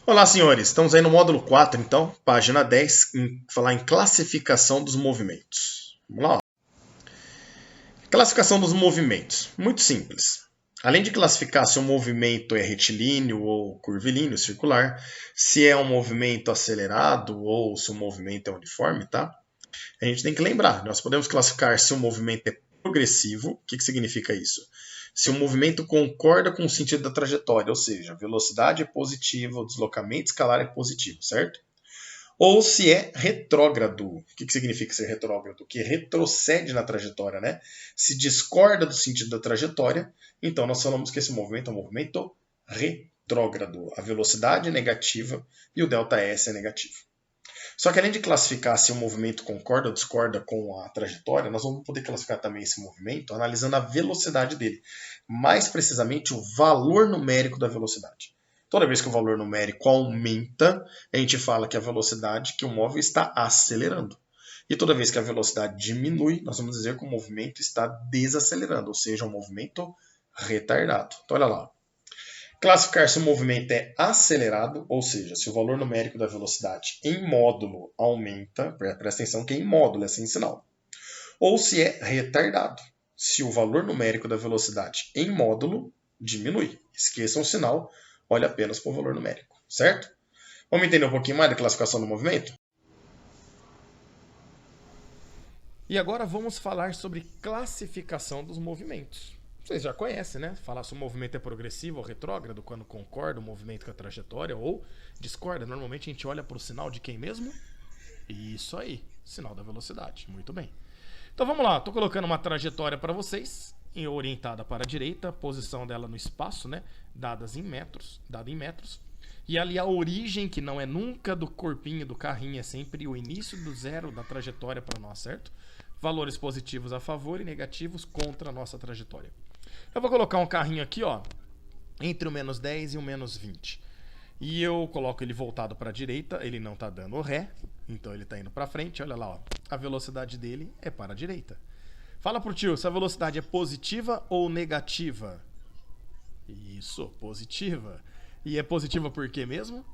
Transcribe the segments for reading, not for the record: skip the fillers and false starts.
Olá, senhores. Estamos aí no módulo 4, então, página 10, falar em classificação dos movimentos. Vamos lá. Ó. Classificação dos movimentos. Muito simples. Além de classificar se um movimento é retilíneo ou curvilíneo, circular, se é um movimento acelerado ou se o movimento é uniforme, tá? A gente tem que lembrar, nós podemos classificar se o movimento é progressivo. O que significa isso? Se o movimento concorda com o sentido da trajetória, ou seja, a velocidade é positiva, o deslocamento escalar é positivo, certo? Ou se é retrógrado. O que significa ser retrógrado? Que retrocede na trajetória, né? Se discorda do sentido da trajetória, então nós falamos que esse movimento é um movimento retrógrado. A velocidade é negativa e o ΔS é negativo. Só que além de classificar se o movimento concorda ou discorda com a trajetória, nós vamos poder classificar também esse movimento analisando a velocidade dele. Mais precisamente, o valor numérico da velocidade. Toda vez que o valor numérico aumenta, a gente fala que a velocidade que o móvel está acelerando. E toda vez que a velocidade diminui, nós vamos dizer que o movimento está desacelerando, ou seja, um movimento retardado. Então, olha lá. Classificar se o movimento é acelerado, ou seja, se o valor numérico da velocidade em módulo aumenta, presta atenção que é em módulo, é sem sinal. Ou se é retardado, se o valor numérico da velocidade em módulo diminui. Esqueçam o sinal, olhe apenas para o valor numérico, certo? Vamos entender um pouquinho mais da classificação do movimento? E agora vamos falar sobre classificação dos movimentos. Vocês já conhecem, né? Falar se o movimento é progressivo ou retrógrado, quando concorda o movimento com a trajetória ou discorda. Normalmente a gente olha para o sinal de quem mesmo? Isso aí, sinal da velocidade. Muito bem. Então vamos lá, estou colocando uma trajetória para vocês, orientada para a direita, posição dela no espaço, né? Dada em metros. E ali a origem, que não é nunca do corpinho do carrinho, é sempre o início do zero da trajetória para nós, certo? Valores positivos a favor e negativos contra a nossa trajetória. Eu vou colocar um carrinho aqui, ó, entre o menos 10 e o menos 20. E eu coloco ele voltado para a direita, ele não está dando ré, então ele está indo para frente. Olha lá, ó, a velocidade dele é para a direita. Fala pro tio, se a velocidade é positiva ou negativa? Isso, positiva. E é positiva por quê mesmo?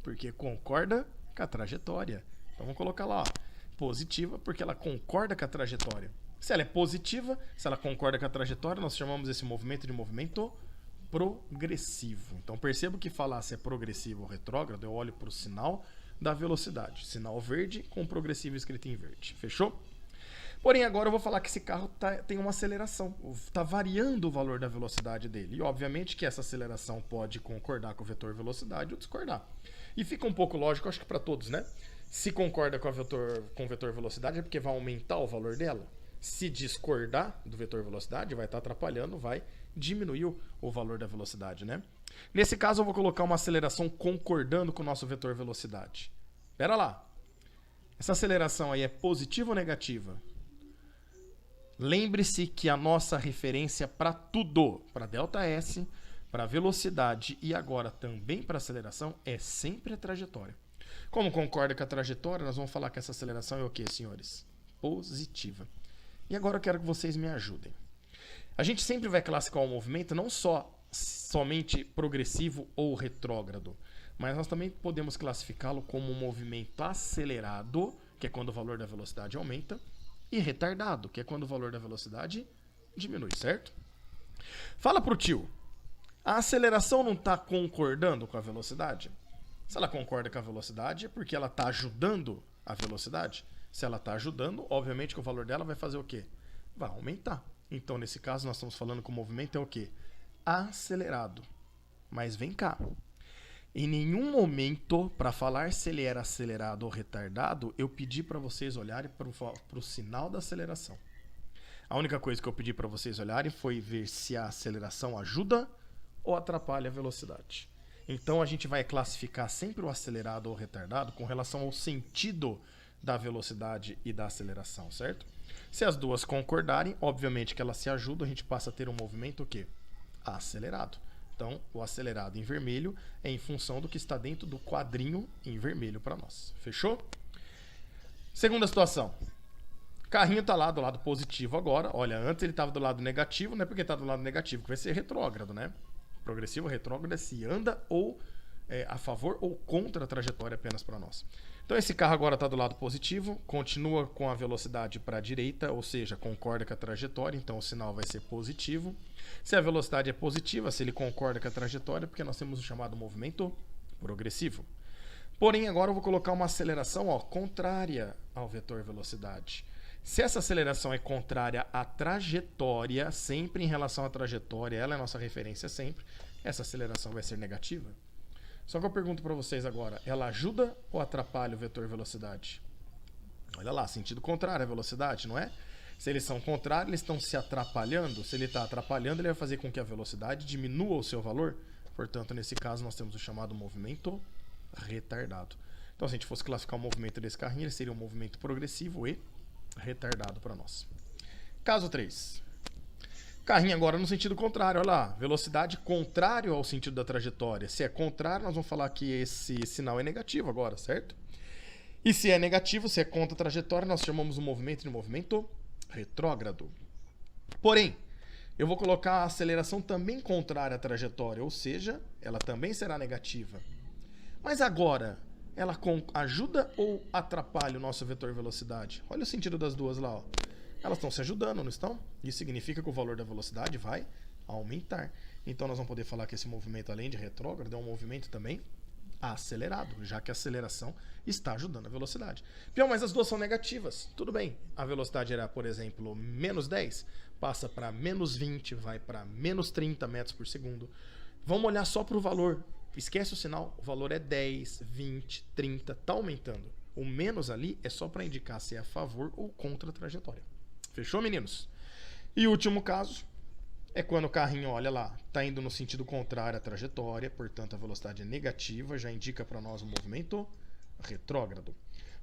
Porque concorda com a trajetória. Então vamos colocar lá, ó, positiva porque ela concorda com a trajetória. Se ela é positiva, se ela concorda com a trajetória, nós chamamos esse movimento de movimento progressivo. Então perceba que falar se é progressivo ou retrógrado, eu olho para o sinal da velocidade. Sinal verde com progressivo escrito em verde. Fechou? Porém, agora eu vou falar que esse carro tem uma aceleração. Está variando o valor da velocidade dele. E obviamente que essa aceleração pode concordar com o vetor velocidade ou discordar. E fica um pouco lógico, acho que para todos, né? Se concorda com o vetor velocidade é porque vai aumentar o valor dela. Se discordar do vetor velocidade, vai estar atrapalhando, vai diminuir o valor da velocidade, né? Nesse caso, eu vou colocar uma aceleração concordando com o nosso vetor velocidade. Pera lá. Essa aceleração aí é positiva ou negativa? Lembre-se que a nossa referência para tudo, para ΔS, para velocidade e agora também para aceleração, é sempre a trajetória. Como concorda com a trajetória, nós vamos falar que essa aceleração é o que, senhores? Positiva. E agora eu quero que vocês me ajudem. A gente sempre vai classificar o movimento não somente progressivo ou retrógrado, mas nós também podemos classificá-lo como um movimento acelerado, que é quando o valor da velocidade aumenta, e retardado, que é quando o valor da velocidade diminui, certo? Fala pro tio, a aceleração não está concordando com a velocidade? Se ela concorda com a velocidade, é porque ela está ajudando a velocidade. Se ela está ajudando, obviamente que o valor dela vai fazer o quê? Vai aumentar. Então, nesse caso, nós estamos falando que o movimento é o quê? Acelerado. Mas vem cá. Em nenhum momento, para falar se ele era acelerado ou retardado, eu pedi para vocês olharem para o sinal da aceleração. A única coisa que eu pedi para vocês olharem foi ver se a aceleração ajuda ou atrapalha a velocidade. Então, a gente vai classificar sempre o acelerado ou retardado com relação ao sentido da velocidade e da aceleração, certo? Se as duas concordarem, obviamente que elas se ajudam, a gente passa a ter um movimento o quê? Acelerado. Então, o acelerado em vermelho é em função do que está dentro do quadrinho em vermelho para nós. Fechou? Segunda situação. O carrinho está lá do lado positivo agora. Olha, antes ele estava do lado negativo, não é porque está do lado negativo que vai ser retrógrado, né? Progressivo, retrógrado é se anda ou a favor ou contra a trajetória apenas para nós. Então esse carro agora está do lado positivo, continua com a velocidade para a direita, ou seja, concorda com a trajetória, então o sinal vai ser positivo. Se a velocidade é positiva, se ele concorda com a trajetória, porque nós temos o chamado movimento progressivo. Porém, agora eu vou colocar uma aceleração contrária ao vetor velocidade. Se essa aceleração é contrária à trajetória, sempre em relação à trajetória, ela é a nossa referência sempre, essa aceleração vai ser negativa. Só que eu pergunto para vocês agora, ela ajuda ou atrapalha o vetor velocidade? Olha lá, sentido contrário à velocidade, não é? Se eles são contrários, eles estão se atrapalhando. Se ele está atrapalhando, ele vai fazer com que a velocidade diminua o seu valor. Portanto, nesse caso, nós temos o chamado movimento retardado. Então, se a gente fosse classificar o movimento desse carrinho, ele seria um movimento progressivo e retardado para nós. Caso 3. Carrinho agora no sentido contrário, olha lá, velocidade contrário ao sentido da trajetória. Se é contrário, nós vamos falar que esse sinal é negativo agora, certo? E se é negativo, se é contra a trajetória, nós chamamos o movimento de movimento retrógrado. Porém, eu vou colocar a aceleração também contrária à trajetória, ou seja, ela também será negativa. Mas agora, ela ajuda ou atrapalha o nosso vetor velocidade? Olha o sentido das duas lá, ó. Elas estão se ajudando, não estão? Isso significa que o valor da velocidade vai aumentar. Então nós vamos poder falar que esse movimento, além de retrógrado, é um movimento também acelerado, já que a aceleração está ajudando a velocidade. Pior, mas as duas são negativas. Tudo bem, a velocidade era, por exemplo, menos 10, passa para menos 20, vai para menos 30 metros por segundo. Vamos olhar só para o valor. Esquece o sinal, o valor é 10, 20, 30, está aumentando. O menos ali é só para indicar se é a favor ou contra a trajetória. Fechou, meninos? E o último caso é quando o carrinho, olha lá, está indo no sentido contrário à trajetória, portanto a velocidade é negativa, já indica para nós um movimento retrógrado.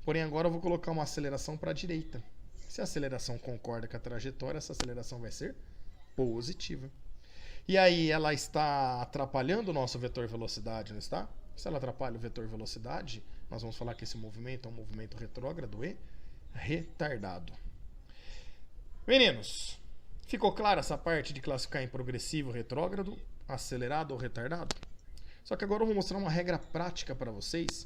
Porém, agora eu vou colocar uma aceleração para a direita. Se a aceleração concorda com a trajetória, essa aceleração vai ser positiva. E aí ela está atrapalhando o nosso vetor velocidade, não está? Se ela atrapalha o vetor velocidade, nós vamos falar que esse movimento é um movimento retrógrado e retardado. Meninos, ficou clara essa parte de classificar em progressivo, retrógrado, acelerado ou retardado? Só que agora eu vou mostrar uma regra prática para vocês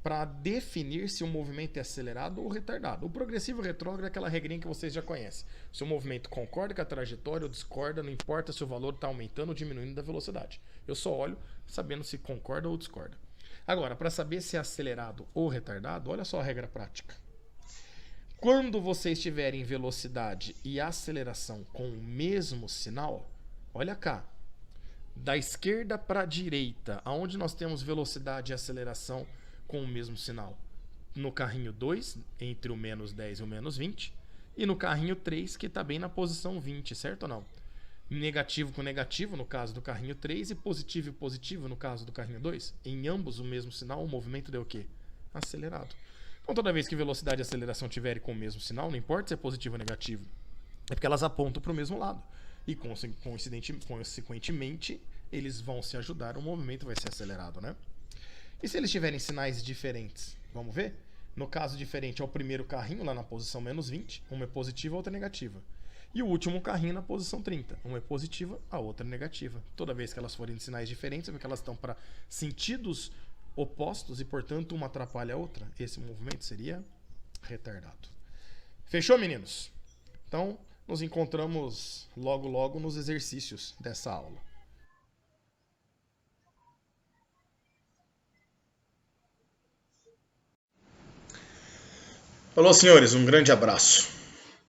para definir se o movimento é acelerado ou retardado. O progressivo e retrógrado é aquela regrinha que vocês já conhecem. Se o movimento concorda com a trajetória ou discorda, não importa se o valor está aumentando ou diminuindo da velocidade. Eu só olho sabendo se concorda ou discorda. Agora, para saber se é acelerado ou retardado, olha só a regra prática. Quando vocês tiverem velocidade e aceleração com o mesmo sinal, olha cá, da esquerda para a direita, aonde nós temos velocidade e aceleração com o mesmo sinal? No carrinho 2, entre o menos 10 e o menos 20, e no carrinho 3, que está bem na posição 20, certo ou não? Negativo com negativo, no caso do carrinho 3, e positivo, no caso do carrinho 2. Em ambos o mesmo sinal, o movimento deu o quê? Acelerado. Então, toda vez que velocidade e aceleração tiverem com o mesmo sinal, não importa se é positivo ou negativo, é porque elas apontam para o mesmo lado. E, consequentemente, eles vão se ajudar, o movimento vai ser acelerado, né? E se eles tiverem sinais diferentes? Vamos ver? No caso diferente é o primeiro carrinho, lá na posição menos 20, uma é positiva, a outra é negativa. E o último carrinho na posição 30, uma é positiva, a outra é negativa. Toda vez que elas forem de sinais diferentes, é porque elas estão para sentidos opostos e, portanto, uma atrapalha a outra. Esse movimento seria retardado. Fechou, meninos? Então, nos encontramos logo nos exercícios dessa aula. Falou, senhores, um grande abraço.